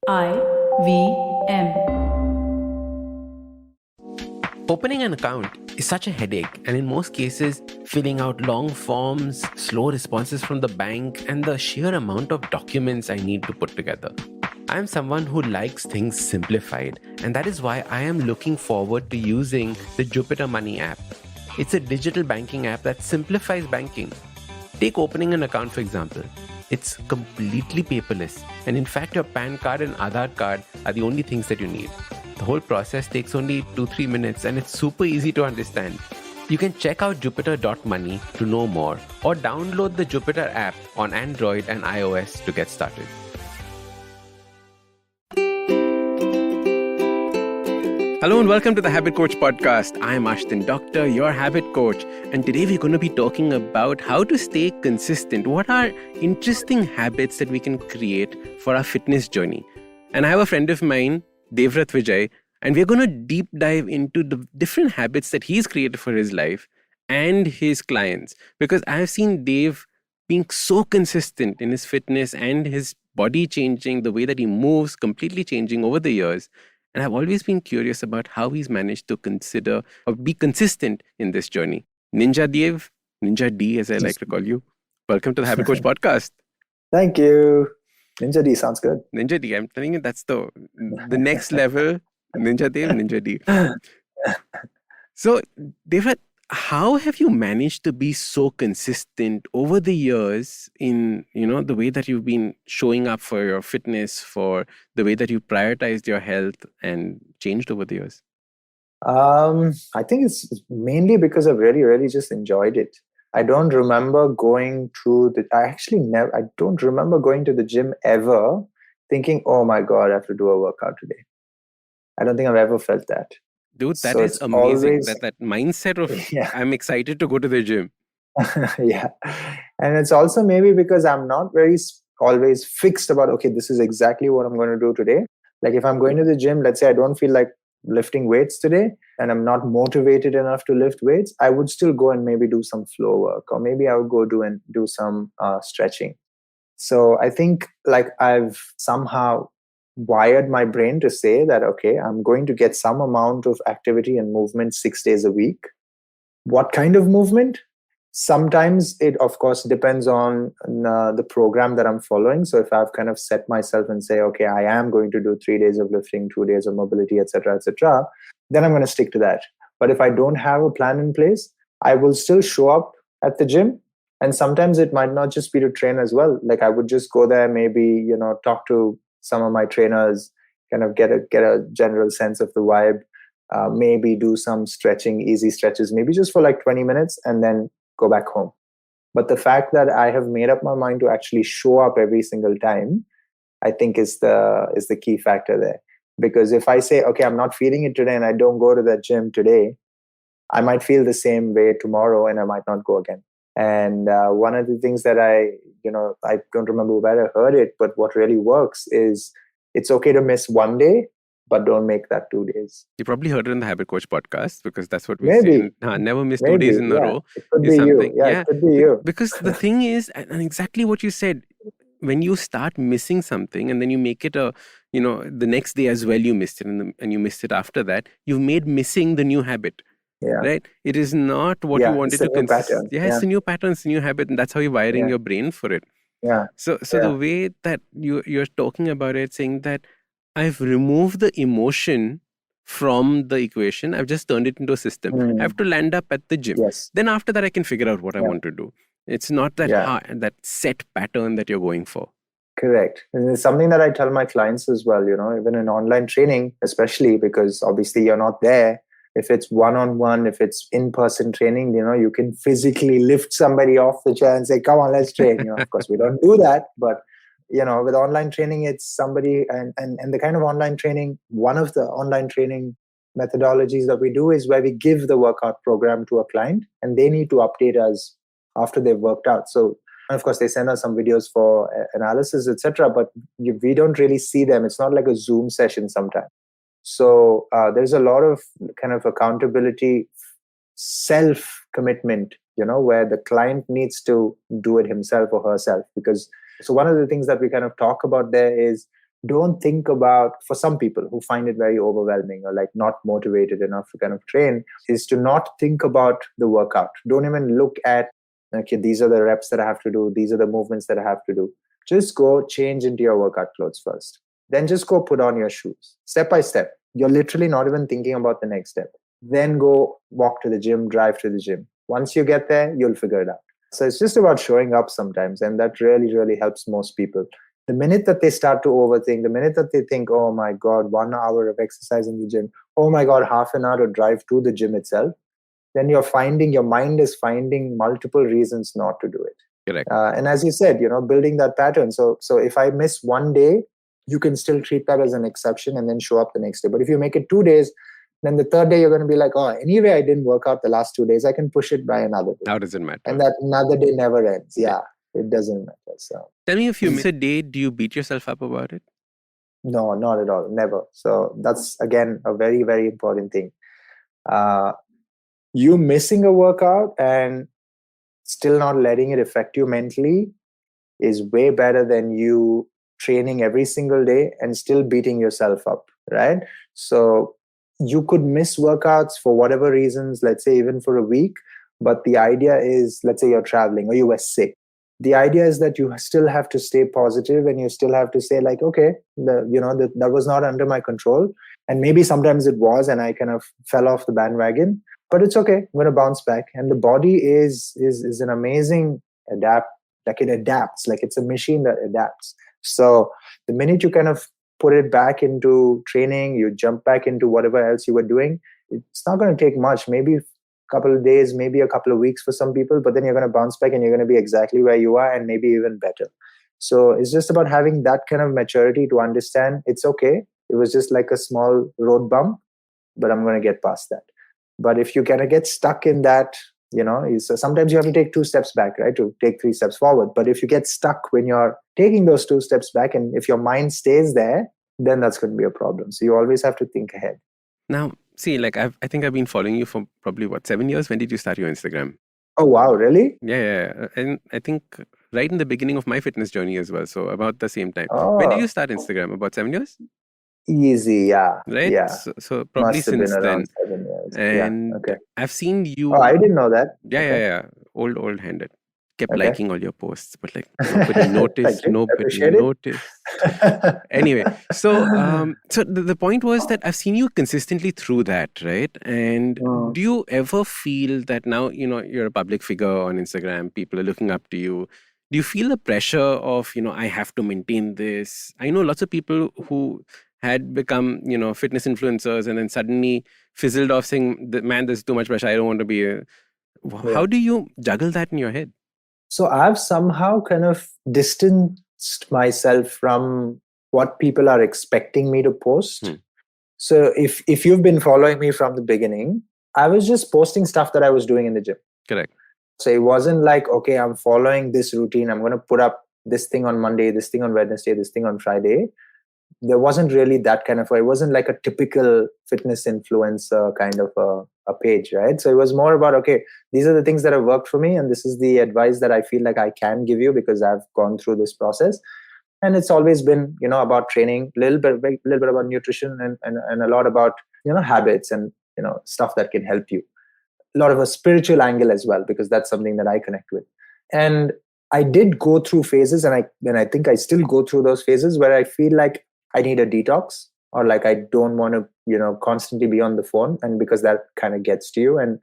IVM. Opening an account is such a headache, and in most cases, filling out long forms, slow responses from the bank, and the sheer amount of documents I need to put together. I am someone who likes things simplified, and that is why I am looking forward to using the Jupiter Money app. It's a digital banking app that simplifies banking. Take opening an account, for example. It's completely paperless, and in fact, your PAN card and Aadhaar card are the only things that you need. The whole process takes only 2-3 minutes, and it's super easy to understand. You can check out jupiter.money to know more, or download the Jupiter app on Android and iOS to get started. Hello and welcome to the Habit Coach podcast. I am Ashdin Doctor, your habit coach, and today we're going to be talking about how to stay consistent. What are interesting habits that we can create for our fitness journey? And I have a friend of mine, Devrath Vijay, and we're going to deep dive into the different habits that he's created for his life and his clients. Because I have seen Dave being so consistent in his fitness and his body changing, the way that he moves, completely changing over the years. And I've always been curious about how he's managed to consider or be consistent in this journey. NinjaDev, Ninja D as I like to call you. Welcome to the Habit Coach podcast. Thank you. Ninja D sounds good. Ninja D, I'm telling you, that's the next level. NinjaDev, Ninja D. So, Devrath, how have you managed to be so consistent over the years in, the way that you've been showing up for your fitness, for the way that you prioritized your health and changed over the years? I think it's mainly because I've really just enjoyed it. I don't remember going to I don't remember going to the gym ever thinking, oh my God, I have to do a workout today. I don't think I've ever felt that. Dude, that is amazing. That mindset of I'm excited to go to the gym. Yeah. And it's also maybe because I'm not very always fixed about, okay, this is exactly what I'm going to do today. Like if I'm going to the gym, let's say I don't feel like lifting weights today and I'm not motivated enough to lift weights, I would still go and maybe do some flow work, or maybe I would go do some stretching. So I think like I've somehow wired my brain to say that, okay, I'm going to get some amount of activity and movement 6 days a week. What kind of movement? Sometimes it, of course, depends on the program that I'm following. So if I've kind of set myself and say, okay, I am going to do 3 days of lifting, 2 days of mobility, etc., then I'm going to stick to that. But if I don't have a plan in place, I will still show up at the gym. And sometimes it might not just be to train as well. Like I would just go there, maybe, talk to some of my trainers, kind of get a general sense of the vibe, maybe do some stretching, easy stretches, maybe just for like 20 minutes and then go back home. But the fact that I have made up my mind to actually show up every single time, I think is the key factor there. Because if I say, okay, I'm not feeling it today and I don't go to that gym today, I might feel the same way tomorrow and I might not go again. And one of the things that I don't remember where I heard it, but what really works is it's okay to miss one day, but don't make that 2 days. You probably heard it in the Habit Coach podcast because that's what we say. Never miss 2 days in a row. It could be you. Yeah, it could be you. Because the thing is, and exactly what you said, when you start missing something and then you make it the next day as well, you missed it and you missed it after that, you've made missing the new habit. Yeah. Right? It is not what you wanted to pattern. Yeah, it's a new pattern, it's a new habit, and that's how you're wiring your brain for it. Yeah. So the way that you're talking about it, saying that I've removed the emotion from the equation, I've just turned it into a system. I have to land up at the gym. Yes. Then after that, I can figure out what I want to do. It's not that that set pattern that you're going for. Correct. And it's something that I tell my clients as well, even in online training, especially because obviously you're not there. If it's one-on-one, if it's in-person training, you can physically lift somebody off the chair and say, come on, let's train. Of course, we don't do that. But, with online training, it's somebody and the kind of online training, one of the online training methodologies that we do is where we give the workout program to a client and they need to update us after they've worked out. So, and of course, they send us some videos for analysis, etc. But we don't really see them. It's not like a Zoom session sometimes. So there's a lot of kind of accountability, self-commitment, where the client needs to do it himself or herself. So one of the things that we kind of talk about there is don't think about, for some people who find it very overwhelming or like not motivated enough to kind of train, is to not think about the workout. Don't even look at, okay, these are the reps that I have to do, these are the movements that I have to do. Just go change into your workout clothes first. Then just go put on your shoes step by step. You're literally not even thinking about the next step. Then go walk to the gym, drive to the gym. Once you get there, you'll figure it out. So it's just about showing up sometimes. And that really, really helps most people. The minute that they start to overthink, the minute that they think, oh my God, 1 hour of exercise in the gym, oh my God, half an hour to drive to the gym itself, then your mind is finding multiple reasons not to do it. Correct. And as you said, building that pattern. So if I miss one day, you can still treat that as an exception and then show up the next day. But if you make it 2 days, then the third day you're going to be like, oh, anyway, I didn't work out the last 2 days. I can push it by another day. How does it matter? And that another day never ends. Yeah, it doesn't matter. So tell me, if you miss a day, do you beat yourself up about it? No, not at all. Never. So that's, again, a very, very important thing. You missing a workout and still not letting it affect you mentally is way better than you training every single day and still beating yourself up, right? So you could miss workouts for whatever reasons, let's say even for a week, but the idea is, let's say you're traveling or you were sick. The idea is that you still have to stay positive and you still have to say like, okay, that was not under my control. And maybe sometimes it was, and I kind of fell off the bandwagon, but it's okay. I'm going to bounce back. And the body is an amazing it adapts, like it's a machine that adapts. So the minute you kind of put it back into training, you jump back into whatever else you were doing, it's not going to take much, maybe a couple of days, maybe a couple of weeks for some people, but then you're going to bounce back and you're going to be exactly where you are and maybe even better. So it's just about having that kind of maturity to understand it's okay. It was just like a small road bump, but I'm going to get past that. But if you kind of get stuck in that, so sometimes you have to take 2 steps back, right, to take 3 steps forward. But if you get stuck when you're taking those 2 steps back, and if your mind stays there, then that's going to be a problem. So you always have to think ahead. Now, see, like I think I've been following you for probably 7 years. When did you start your Instagram? Oh, wow, really? Yeah. And I think right in the beginning of my fitness journey as well. So about the same time. Oh. When did you start Instagram? About 7 years? Easy, yeah. Right? Yeah. So probably Must have since been around then. 7 years. And yeah. Okay. I've seen you. Oh, I didn't know that. Yeah. Old handed. Kept Okay. liking all your posts, but like nobody noticed. Nobody noticed. Anyway, so the point was that I've seen you consistently through that, right? And do you ever feel that now, you're a public figure on Instagram, people are looking up to you? Do you feel the pressure of, I have to maintain this? I know lots of people who had become, fitness influencers and then suddenly fizzled off saying, man, there's too much pressure. I don't want to be a... How do you juggle that in your head? So I've somehow kind of distanced myself from what people are expecting me to post. So if you've been following me from the beginning, I was just posting stuff that I was doing in the gym. Correct. So it wasn't like, okay, I'm following this routine. I'm going to put up this thing on Monday, this thing on Wednesday, this thing on Friday. There wasn't really that kind of, it wasn't like a typical fitness influencer kind of a page, right? So it was more about, okay, these are the things that have worked for me and this is the advice that I feel like I can give you because I've gone through this process. And it's always been, about training, a little bit about nutrition and a lot about, habits and, stuff that can help you. A lot of a spiritual angle as well, because that's something that I connect with. And I did go through phases and I think I still go through those phases where I feel like I need a detox or like I don't want to, constantly be on the phone, and because that kind of gets to you. And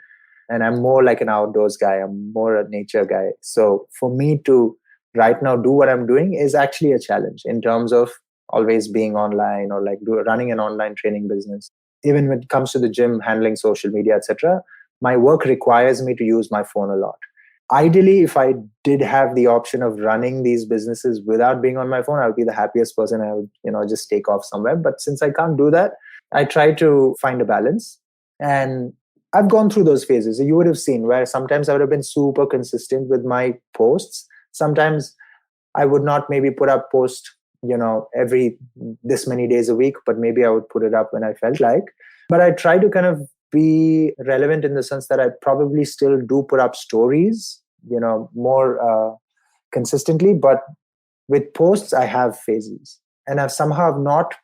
I'm more like an outdoors guy. I'm more a nature guy. So for me to right now do what I'm doing is actually a challenge in terms of always being online or like running an online training business. Even when it comes to the gym, handling social media, etc., my work requires me to use my phone a lot. Ideally, if I did have the option of running these businesses without being on my phone, I would be the happiest person. I would, just take off somewhere. But since I can't do that, I try to find a balance. And I've gone through those phases. You would have seen where sometimes I would have been super consistent with my posts. Sometimes I would not maybe put up post, every this many days a week, but maybe I would put it up when I felt like. But I try to kind of be relevant in the sense that I probably still do put up stories, more consistently. But with posts, I have phases. and I've somehow not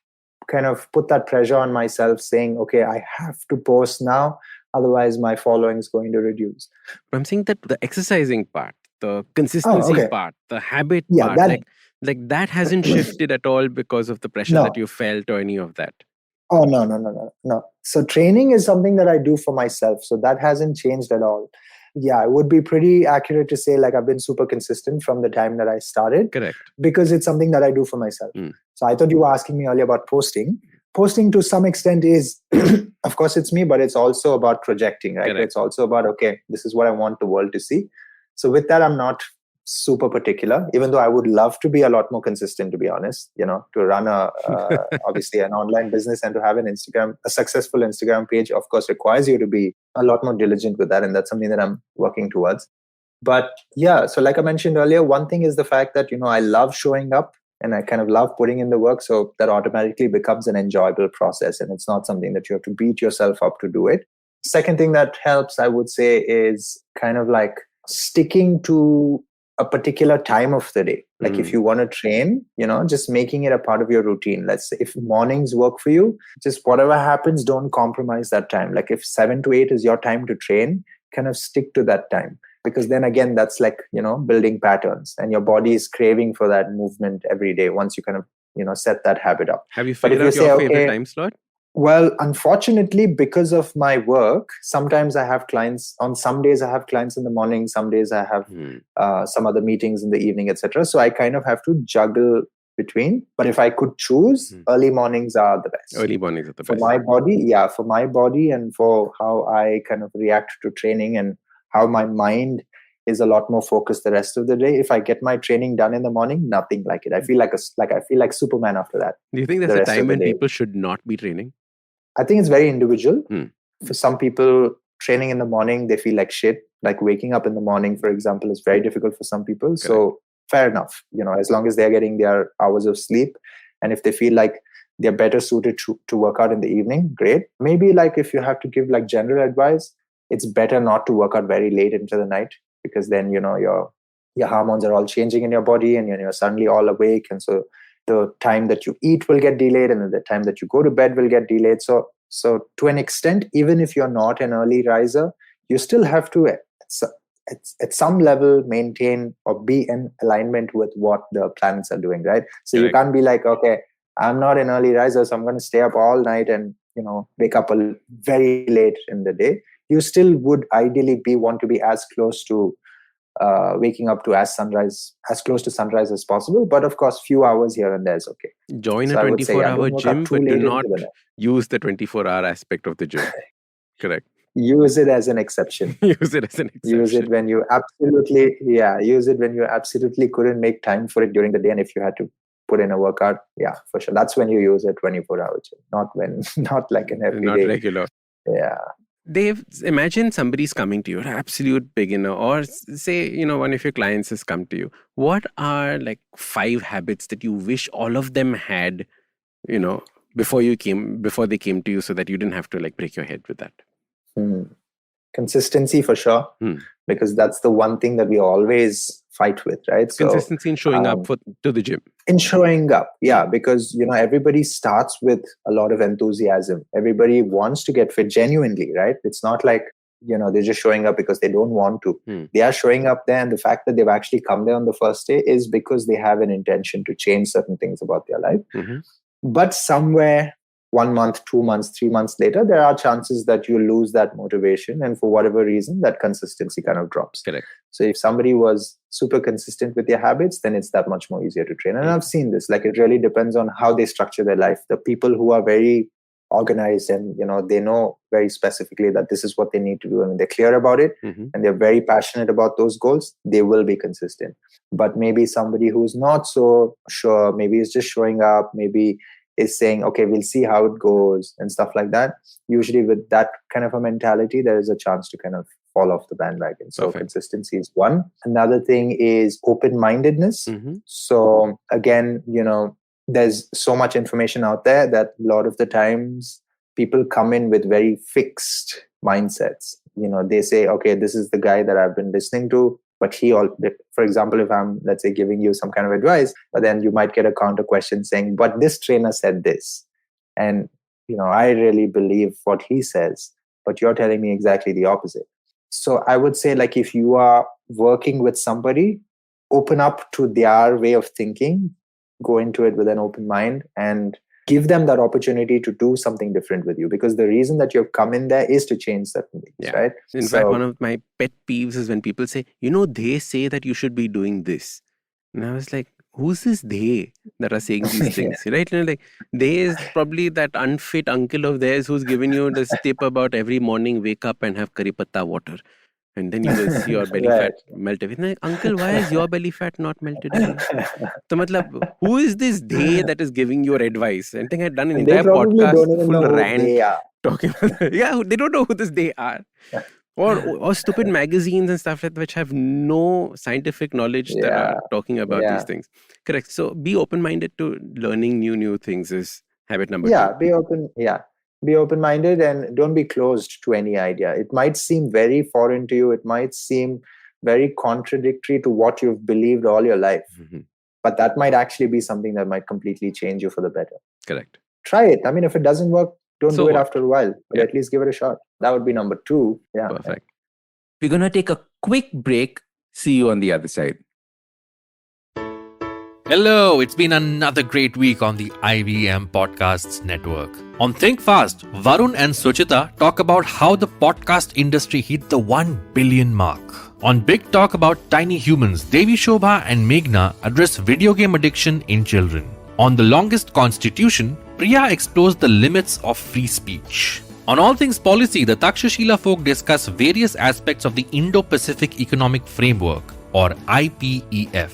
kind of put that pressure on myself saying, okay, I have to post now, otherwise my following is going to reduce. But I'm saying that the exercising part, the Oh, consistency okay. part, the habit Yeah, part, that like that hasn't shifted at all because of the pressure that no. you felt or any of that. Oh, no. So training is something that I do for myself. So that hasn't changed at all. Yeah, it would be pretty accurate to say like I've been super consistent from the time that I started. Correct. Because it's something that I do for myself. So I thought you were asking me earlier about posting. Posting to some extent is, of course, it's me, but it's also about projecting, right? Correct. It's also about, okay, this is what I want the world to see. So with that, I'm not super particular, even though I would love to be a lot more consistent, to be honest, to run obviously an online business and to have a successful Instagram page, of course, requires you to be a lot more diligent with that. And that's something that I'm working towards. But yeah, so like I mentioned earlier, one thing is the fact that, I love showing up and I kind of love putting in the work. So that automatically becomes an enjoyable process. And it's not something that you have to beat yourself up to do it. Second thing that helps, I would say, is kind of like sticking to a particular time of the day. Like if you want to train, just making it a part of your routine. Let's say if mornings work for you, just whatever happens, don't compromise that time. Like if 7 to 8 is your time to train, kind of stick to that time. Because then again, that's like, building patterns and your body is craving for that movement every day once you kind of, set that habit up. Have you figured out your favorite time slot? Well, unfortunately, because of my work, sometimes I have clients. On some days, I have clients in the morning. Some days I have some other meetings in the evening, etc. So I kind of have to juggle between. But if I could choose, early mornings are the best. Early mornings are the best. For my body, yeah, for my body and for how I kind of react to training and how my mind is a lot more focused the rest of the day. If I get my training done in the morning, nothing like it. I feel like Superman after that. Do you think there's a time when people should not be training? I think it's very individual. For some people, training in the morning, they feel like shit. Like waking up in the morning, for example, is very difficult for some people. Correct. So fair enough. As long as they're getting their hours of sleep. And if they feel like they're better suited to work out in the evening, great. Maybe like if you have to give like general advice, it's better not to work out very late into the night, because then, your hormones are all changing in your body and you're suddenly all awake. And so the time that you eat will get delayed and the time that you go to bed will get delayed. So to an extent, even if you're not an early riser, you still have to at some level maintain or be in alignment with what the planets are doing, right? So Correct. You can't be like, okay, I'm not an early riser, so I'm going to stay up all night and wake up very late in the day. You still would ideally want to be as close to waking up to as close to sunrise as possible. But of course, few hours here and there is okay. Join a 24-hour gym, but do not use the 24-hour aspect of the gym. Correct. Use it as an exception. Use it when you absolutely couldn't make time for it during the day, and if you had to put in a workout, yeah, for sure. That's when you use a 24-hour gym, not like an everyday. Not regular. Yeah. Dave, imagine somebody's coming to you, an absolute beginner, or say, one of your clients has come to you. What are like 5 habits that you wish all of them had, before they came to you, so that you didn't have to like break your head with that? Consistency for sure, because that's the one thing that we always fight with, right? Consistency in showing up to the gym. In showing up, yeah, because everybody starts with a lot of enthusiasm. Everybody wants to get fit genuinely, right? It's not like they're just showing up because they don't want to. They are showing up there, and the fact that they've actually come there on the first day is because they have an intention to change certain things about their life. But somewhere 1 month, 2 months, 3 months later, there are chances that you lose that motivation. And for whatever reason, that consistency kind of drops. Correct. So if somebody was super consistent with their habits, then it's that much more easier to train. And I've seen this, like it really depends on how they structure their life. The people who are very organized and, they know very specifically that this is what they need to do and they're clear about it and they're very passionate about those goals, they will be consistent. But maybe somebody who's not so sure, maybe is just showing up, maybe is saying, okay, we'll see how it goes and stuff like that. Usually with that kind of a mentality, there is a chance to kind of fall off the bandwagon. So consistency is one. Another thing is open-mindedness. So again, there's so much information out there that a lot of the times people come in with very fixed mindsets. They say, okay, this is the guy that I've been listening to. But for example, if I'm, let's say, giving you some kind of advice, but then you might get a counter question saying, but this trainer said this. And, I really believe what he says, but you're telling me exactly the opposite. So I would say, like, if you are working with somebody, open up to their way of thinking, go into it with an open mind, and give them that opportunity to do something different with you, because the reason that you've come in there is to change certain things, right? In fact, one of my pet peeves is when people say, they say that you should be doing this. And I was like, who's this they that are saying these things, right? Like, they is probably that unfit uncle of theirs who's giving you this tip about every morning wake up and have curry patta water. And then you will see your belly fat melt away. Like, uncle, why is your belly fat not melted away? So, matlab, who is this they that is giving your advice? I think I've done an entire podcast full rant talking about they don't know who this they are. Or stupid magazines and stuff like that, which have no scientific knowledge that are talking about these things. Correct. So be open-minded to learning new things is habit number 2. Be open-minded and don't be closed to any idea. It might seem very foreign to you. It might seem very contradictory to what you've believed all your life. Mm-hmm. But that might actually be something that might completely change you for the better. Correct. Try it. I mean, if it doesn't work, don't do it after a while, but at least give it a shot. That would be number 2. Yeah. Perfect. We're going to take a quick break. See you on the other side. Hello, it's been another great week on the IVM Podcasts Network. On Think Fast, Varun and Suchita talk about how the podcast industry hit the 1 billion mark. On Big Talk About Tiny Humans, Devi Shobha and Meghna address video game addiction in children. On The Longest Constitution, Priya explores the limits of free speech. On All Things Policy, the Takshashila folk discuss various aspects of the Indo-Pacific Economic Framework, or IPEF.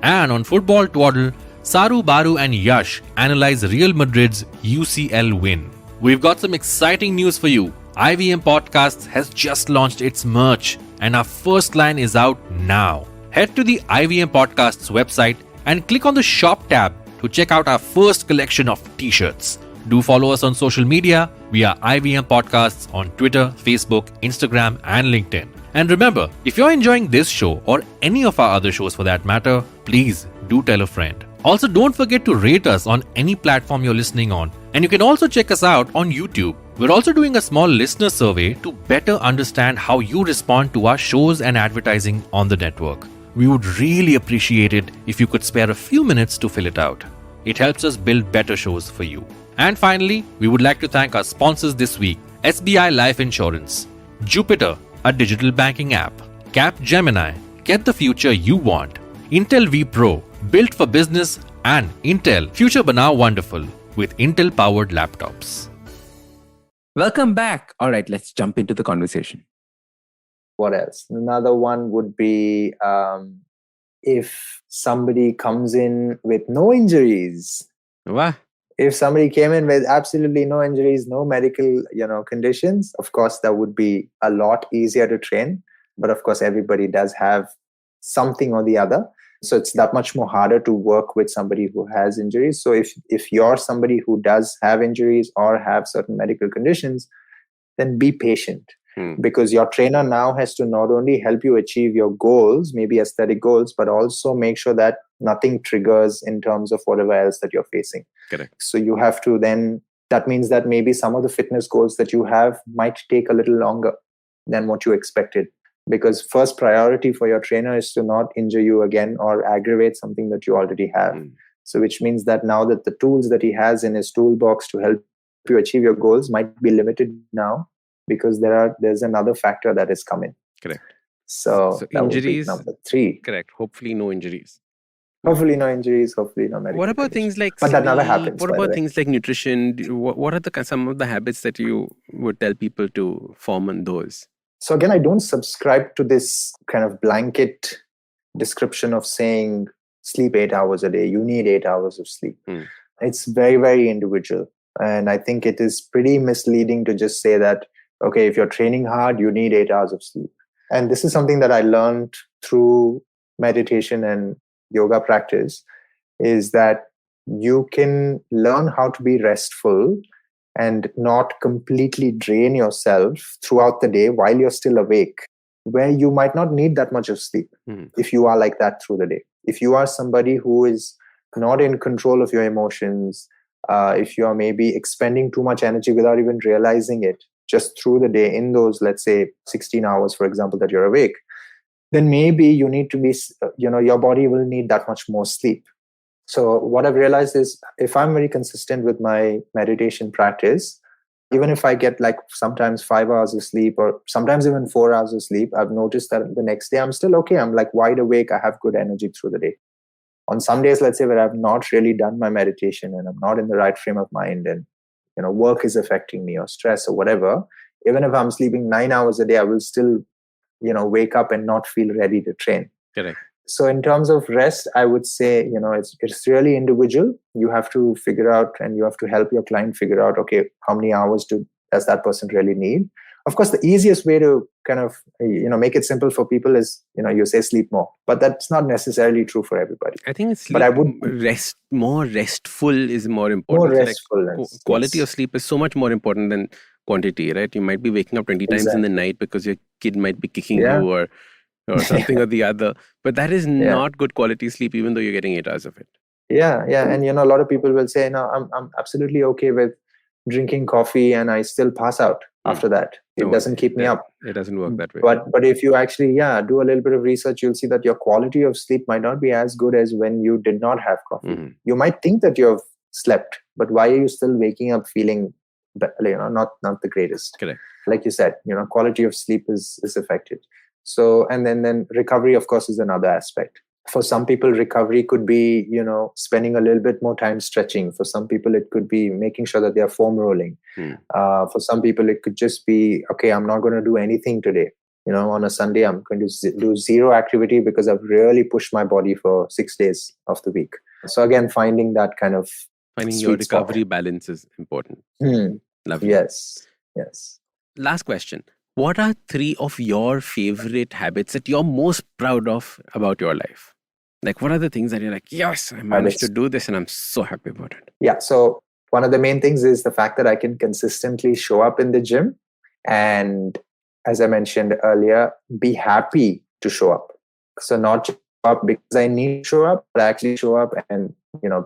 And on Football Twaddle, Saru, Baru and Yash analyze Real Madrid's UCL win. We've got some exciting news for you. IVM Podcasts has just launched its merch and our first line is out now. Head to the IVM Podcasts website and click on the shop tab to check out our first collection of t-shirts. Do follow us on social media. We are IVM Podcasts on Twitter, Facebook, Instagram and LinkedIn. And remember, if you're enjoying this show or any of our other shows for that matter, please do tell a friend. Also, don't forget to rate us on any platform you're listening on. And you can also check us out on YouTube. We're also doing a small listener survey to better understand how you respond to our shows and advertising on the network. We would really appreciate it if you could spare a few minutes to fill it out. It helps us build better shows for you. And finally, we would like to thank our sponsors this week: SBI Life Insurance, Jupiter, a digital banking app, Cap Gemini, get the future you want, Intel V Pro, built for business, and Intel, future banao wonderful with Intel-powered laptops. Welcome back. All right, let's jump into the conversation. What else? Another one would be if somebody comes in with no injuries. What? If somebody came in with absolutely no injuries, no medical, conditions, of course, that would be a lot easier to train. But of course, everybody does have something or the other. So it's that much more harder to work with somebody who has injuries. So if you're somebody who does have injuries or have certain medical conditions, then be patient. Because your trainer now has to not only help you achieve your goals, maybe aesthetic goals, but also make sure that nothing triggers in terms of whatever else that you're facing. Correct. So you have to then, that means that maybe some of the fitness goals that you have might take a little longer than what you expected. Because first priority for your trainer is to not injure you again or aggravate something that you already have. So which means that now that the tools that he has in his toolbox to help you achieve your goals might be limited now, because there's another factor that is coming. Correct. So that injuries, would be number 3. Correct. Hopefully no injuries. Hopefully no injuries. Hopefully no medical. What about things like but sleep? that never happens. What about things like nutrition? What are some of the habits that you would tell people to form on those? So again, I don't subscribe to this kind of blanket description of saying sleep 8 hours a day. You need 8 hours of sleep. It's very, very individual. And I think it is pretty misleading to just say that, okay, if you're training hard, you need 8 hours of sleep. And this is something that I learned through meditation and yoga practice, is that you can learn how to be restful and not completely drain yourself throughout the day while you're still awake. where you might not need that much of sleep if you are like that through the day. If you are somebody who is not in control of your emotions, if you are maybe expending too much energy without even realizing it just through the day in those, let's say 16 hours, for example, that you're awake, then maybe you need to be, your body will need that much more sleep. So what I've realized is if I'm very consistent with my meditation practice, even if I get like sometimes 5 hours of sleep or sometimes even 4 hours of sleep, I've noticed that the next day I'm still okay. I'm like wide awake. I have good energy through the day. On some days, let's say, where I've not really done my meditation and I'm not in the right frame of mind and, work is affecting me or stress or whatever, even if I'm sleeping 9 hours a day, I will still, wake up and not feel ready to train. Correct. So in terms of rest, I would say, it's really individual. You have to figure out and you have to help your client figure out, okay, how many hours does that person really need? Of course, the easiest way to kind of, make it simple for people is, you say sleep more, but that's not necessarily true for everybody. I think sleep, but I would more restful is more important. More restfulness. Quality of sleep is so much more important than quantity, right? You might be waking up 20 times in the night because your kid might be kicking you or something or the other. But that is not good quality sleep, even though you're getting 8 hours of it. Yeah. And, a lot of people will say, no, I'm absolutely okay with drinking coffee and I still pass out after that. It doesn't keep me up. It doesn't work that way. But if you actually, do a little bit of research, you'll see that your quality of sleep might not be as good as when you did not have coffee. You might think that you have slept, but why are you still waking up feeling, not the greatest? Correct. Like you said, quality of sleep is affected. So, and then recovery, of course, is another aspect. For some people, recovery could be, spending a little bit more time stretching. For some people, it could be making sure that they are foam rolling. For some people, it could just be, okay, I'm not going to do anything today. On a Sunday, I'm going to do zero activity because I've really pushed my body for 6 days of the week. So again, finding that kind of your recovery balance is important. Lovely. Yes. Last question. What are 3 of your favorite habits that you're most proud of about your life? Like, what are the things that you're like, yes, I managed to do this and I'm so happy about it? Yeah. So one of the main things is the fact that I can consistently show up in the gym. And as I mentioned earlier, be happy to show up. So not just show up because I need to show up, but actually show up and,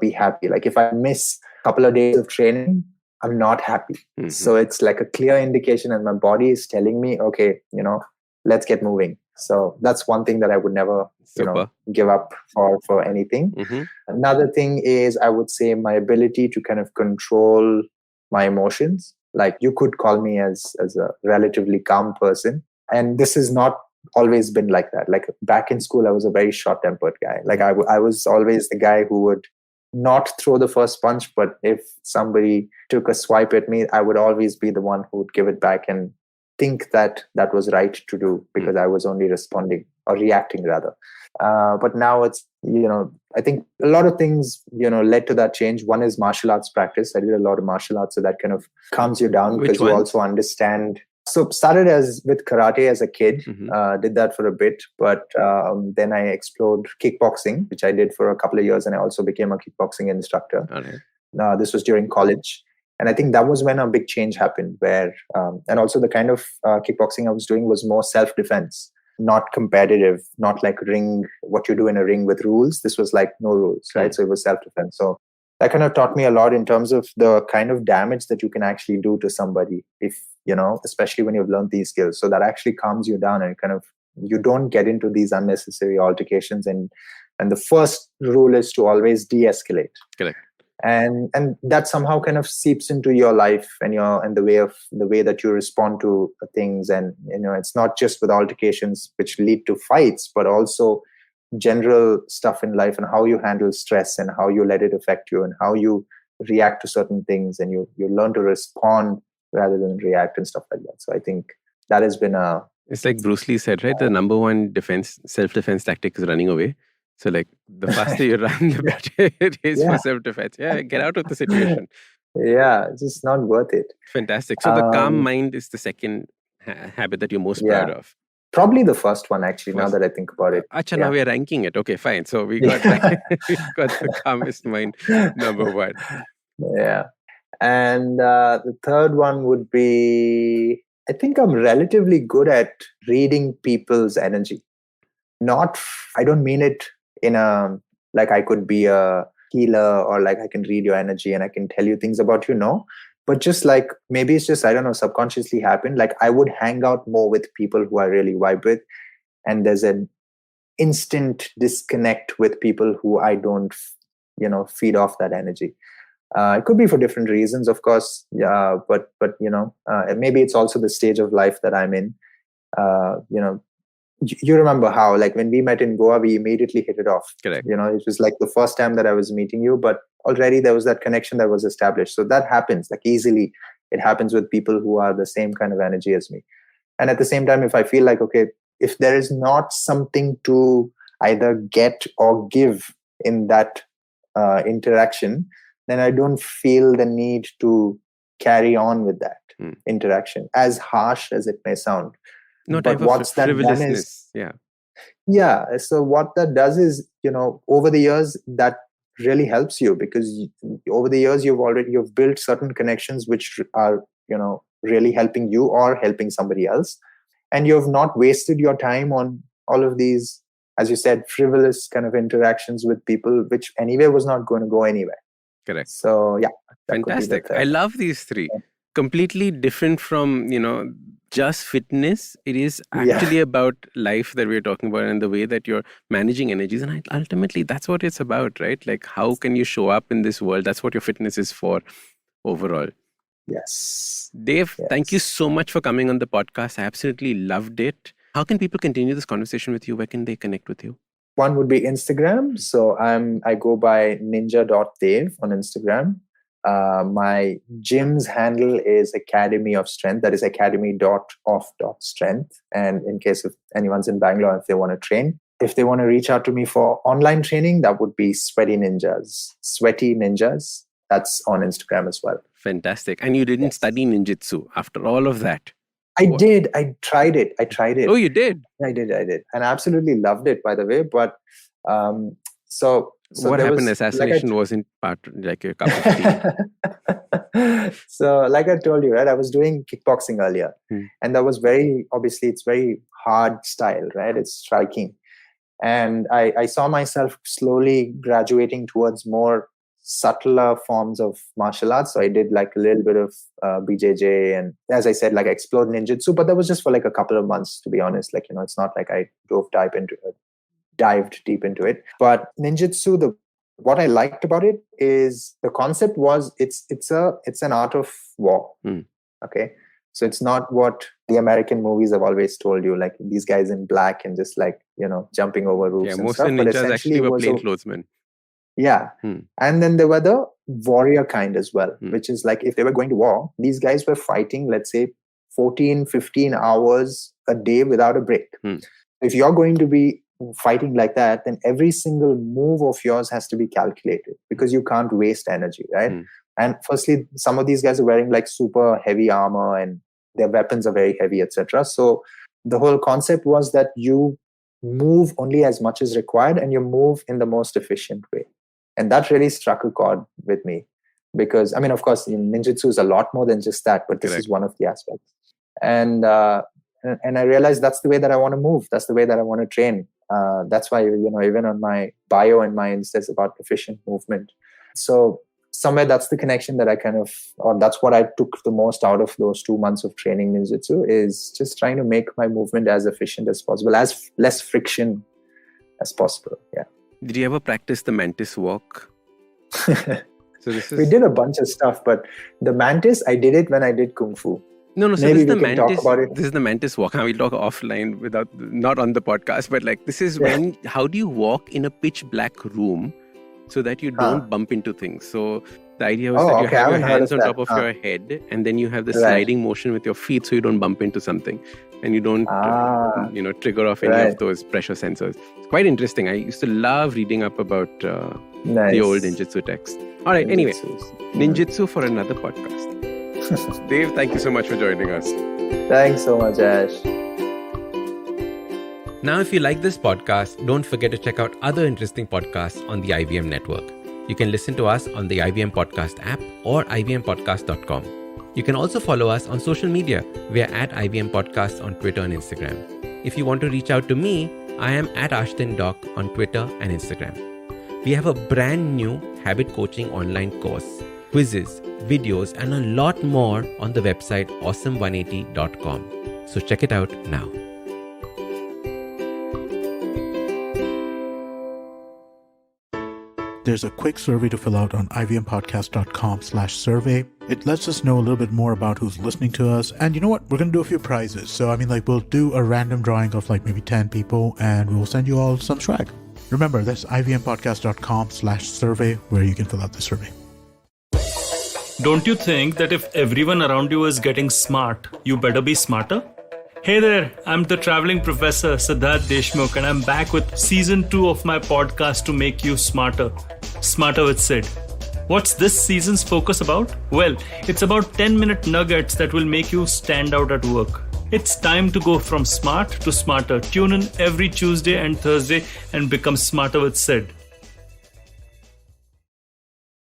be happy. Like if I miss a couple of days of training, I'm not happy. So it's like a clear indication and my body is telling me, okay, let's get moving. So that's one thing that I would never, give up for anything. Another thing is I would say my ability to kind of control my emotions. Like you could call me as a relatively calm person. And this has not always been like that. Like back in school, I was a very short-tempered guy. Like I was always the guy who would not throw the first punch, but if somebody took a swipe at me, I would always be the one who would give it back and think that was right to do because I was only responding or reacting rather. But now it's, I think a lot of things, led to that change. One is martial arts practice. I did a lot of martial arts, so that kind of calms you down because you also understand. So started with karate as a kid, did that for a bit, but then I explored kickboxing, which I did for a couple of years, and I also became a kickboxing instructor. This was during college. And I think that was when a big change happened where, and also the kind of kickboxing I was doing was more self-defense, not competitive, not like what you do in a ring with rules. This was like no rules, right? So it was self-defense. So that kind of taught me a lot in terms of the kind of damage that you can actually do to somebody if, especially when you've learned these skills. So that actually calms you down and kind of, you don't get into these unnecessary altercations. And the first rule is to always de-escalate. Correct. And that somehow kind of seeps into your life and the way that you respond to things. And, it's not just with altercations which lead to fights, but also general stuff in life and how you handle stress and how you let it affect you and how you react to certain things. And you learn to respond rather than react and stuff like that. So I think that has been it's like Bruce Lee said, right? The number one self-defense tactic is running away. So like the faster you run, the better it is for self-defense. Yeah, get out of the situation. Yeah, it's just not worth it. Fantastic. So the calm mind is the second habit that you're most proud of. Probably the first one, actually, now that I think about it. Now we are ranking it. Okay, fine. So we got the calmest mind, number 1. Yeah. And the third one would be I think I'm relatively good at reading people's energy. I don't mean it in a, like I could be a healer or like I can read your energy and I can tell you things about you. No, but just like, maybe it's just, I don't know, subconsciously happened. Like I would hang out more with people who I really vibe with. And there's an instant disconnect with people who I don't, feed off that energy. It could be for different reasons, of course. Yeah, but maybe it's also the stage of life that I'm in. You remember how, like, when we met in Goa, we immediately hit it off. Correct. It was like the first time that I was meeting you, but already there was that connection that was established. So that happens, like, easily. It happens with people who are the same kind of energy as me. And at the same time, if I feel like, okay, if there is not something to either get or give in that interaction, then I don't feel the need to carry on with that interaction, as harsh as it may sound. No But type what's of that done frivolousness. is, Yeah. so what that does is, over the years, that really helps you, because over the years you've built certain connections which are, really helping you or helping somebody else, and you've not wasted your time on all of these, as you said, frivolous kind of interactions with people, which anyway was not going to go anywhere. Correct. So yeah, that could be the Fantastic. third. I love these three. Completely different from, just fitness. It is actually about life that we're talking about and the way that you're managing energies. And ultimately, that's what it's about, right? Like, how can you show up in this world? That's what your fitness is for overall. Yes. Dave, Yes. thank you so much for coming on the podcast. I absolutely loved it. How can people continue this conversation with you? Where can they connect with you? One would be Instagram. So I go by NinjaDev on Instagram. My gym's handle is Academy of Strength. That is academy.of.strength. And in case if anyone's in Bangalore, if they want to train, if they want to reach out to me for online training, that would be Sweaty Ninjas. That's on Instagram as well. Fantastic. And you didn't study ninjutsu after all of that? I did. I tried it. Oh, you did? I did. And I absolutely loved it, by the way. But so what happened? Assassination wasn't part, like, a cup of tea. So like I told you, right, I was doing kickboxing earlier, and that was it's very hard style, right? It's striking. And I saw myself slowly graduating towards more subtler forms of martial arts. So I did like a little bit of BJJ, and as I said, like I explored ninjutsu, but that was just for like a couple of months, to be honest. Like, it's not like I dived deep into it. But ninjutsu, what I liked about it is the concept was it's an art of war. Okay. So it's not what the American movies have always told you, like these guys in black and just like, jumping over roofs. Yeah, most of the ninjas actually were plainclothesmen. Yeah. And then there were the warrior kind as well, which is like if they were going to war, these guys were fighting, let's say 14, 15 hours a day without a break. If you're going to be fighting like that, then every single move of yours has to be calculated, because you can't waste energy, right? And firstly, some of these guys are wearing like super heavy armor and their weapons are very heavy, etc. So the whole concept was that you move only as much as required and you move in the most efficient way. And that really struck a chord with me, because, I mean, of course, ninjutsu is a lot more than just that, but this is one of the aspects. And I realized that's the way that I want to move. That's the way that I want to train. That's why, even on my bio and my Insta, it's about efficient movement. So somewhere that's the connection that that's what I took the most out of those 2 months of training ninjutsu, is just trying to make my movement as efficient as possible, as less friction as possible. Yeah. Did you ever practice the mantis walk? We did a bunch of stuff, but the mantis, I did it when I did Kung Fu. No. So maybe this we can talk about it. This is the mantis walk. We'll talk offline not on the podcast, but like this is how do you walk in a pitch black room so that you don't bump into things? So the idea was that you have your hands on top of your head, and then you have the sliding motion with your feet so you don't bump into something and you don't trigger off any of those pressure sensors. It's quite interesting. I used to love reading up about the old ninjutsu text. All right, anyway, ninjutsu for another podcast. Dave, thank you so much for joining us. Thanks so much, Ash. Now, if you like this podcast, don't forget to check out other interesting podcasts on the IVM network. You can listen to us on the IVM Podcast app or ivmpodcast.com. You can also follow us on social media. We are at IVM Podcast on Twitter and Instagram. If you want to reach out to me, I am at Ashdin Doc on Twitter and Instagram. We have a brand new habit coaching online course, quizzes, videos, and a lot more on the website awesome180.com. So check it out now. There's a quick survey to fill out on ivmpodcast.com/survey. It lets us know a little bit more about who's listening to us. And you know what? We're going to do a few prizes. So, we'll do a random drawing of maybe 10 people and we'll send you all some swag. Remember, that's ivmpodcast.com/survey where you can fill out the survey. Don't you think that if everyone around you is getting smart, you better be smarter? Hey there, I'm the traveling professor Siddharth Deshmukh and I'm back with season 2 of my podcast to make you smarter. Smarter with Sid. What's this season's focus about? Well, it's about 10-minute nuggets that will make you stand out at work. It's time to go from smart to smarter. Tune in every Tuesday and Thursday and become smarter with Sid.